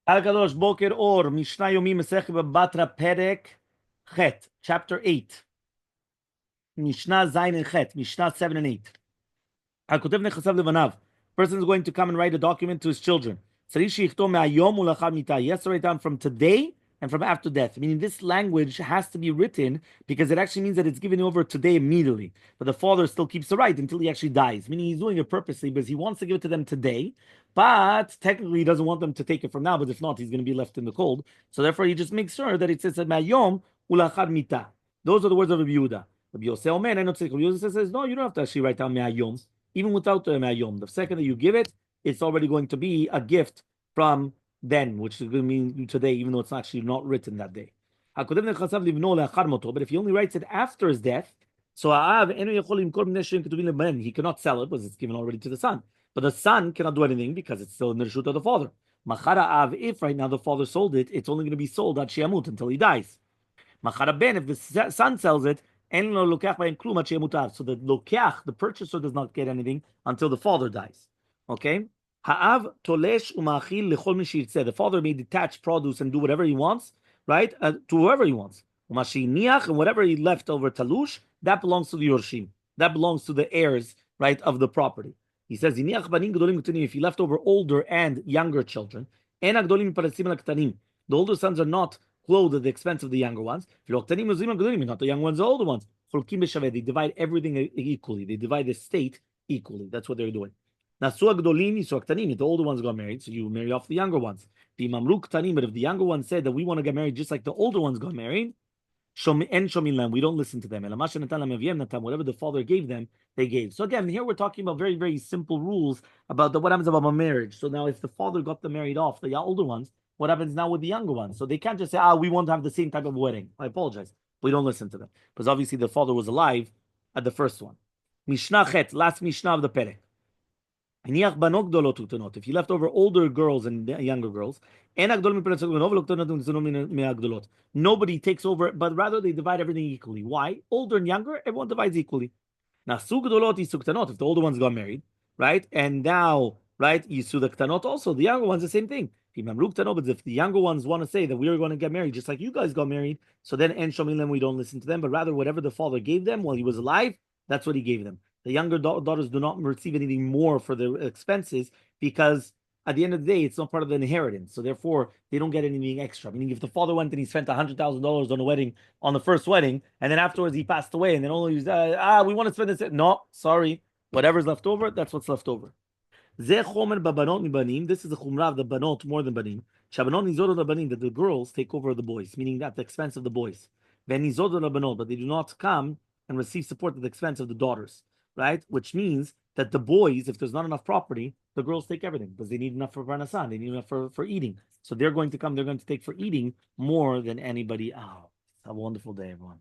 Al-Kadosh Boker Or, Mishna Yomi Masechet Batra Perek, Chet, chapter 8. Mishnah Zayin and Chet, Mishnah 7 and 8. Person is going to come and write a document to his children. He has to write down from today and from after death. Meaning this language has to be written because it actually means that it's given over today immediately. But the father still keeps the right until he actually dies. Meaning he's doing it purposely because he wants to give it to them today. But technically he doesn't want them to take it from now. But if not, he's going to be left in the cold. So therefore he just makes sure that it says Ma'yom ulachad mita. Those are the words of Rabbi Yehuda. Rabbi Yosef Omer, Rabbi Yosef says, no, you don't have to actually write down Ma'yom. Even without the Ma'yom, the second that you give it, it's already going to be a gift from then, which is going to mean today, even though it's actually not written that day. But if he only writes it after his death, so he cannot sell it because it's given already to the son. But the son cannot do anything because it's still in the reshut of the father. If right now the father sold it, it's only going to be sold at Sheamut until he dies. If the son sells it, so the lokeach, the purchaser, does not get anything until the father dies. Okay? The father may detach produce and do whatever he wants, right? To whoever he wants. And whatever he left over talush, that belongs to the yorshim. That belongs to the heirs, right, of the property. He says, if he left over older and younger children, the older sons are not clothed at the expense of the younger ones. Not the young ones, the older ones. They divide everything equally. They divide the estate equally. That's what they're doing. The older ones got married, so you marry off the younger ones. But if the younger ones said that we want to get married just like the older ones got married, we don't listen to them. Whatever the father gave them, they gave. So again, here we're talking about very, very simple rules about what happens about a marriage. So now if the father got them married off, the older ones, what happens now with the younger ones? So they can't just say, we want to have the same type of wedding. I apologize. We don't listen to them. Because obviously the father was alive at the first one. Mishnah Chet, last Mishnah of the Perek. If he left over older girls and younger girls, nobody takes over, but rather they divide everything equally. Why? Older and younger, everyone divides equally. Now, if the older ones got married, right, and now, right, Yisu the Ktanot also, the younger ones, the same thing. But if the younger ones want to say that we are going to get married just like you guys got married, so then we don't listen to them, but rather whatever the father gave them while he was alive, that's what he gave them. The younger daughters do not receive anything more for their expenses because at the end of the day, it's not part of the inheritance. So therefore, they don't get anything extra. Meaning, if the father went and he spent $100,000 on a wedding, on the first wedding, and then afterwards he passed away, and then only we want to spend this. No, sorry, whatever's left over, that's what's left over. This is a chumrah of the banot more than banim. That the girls take over the boys, meaning at the expense of the boys. But they do not come and receive support at the expense of the daughters, right? Which means that the boys, if there's not enough property, the girls take everything because they need enough for parnasan, they need enough for eating. So they're going to take for eating more than anybody else. Have a wonderful day, everyone.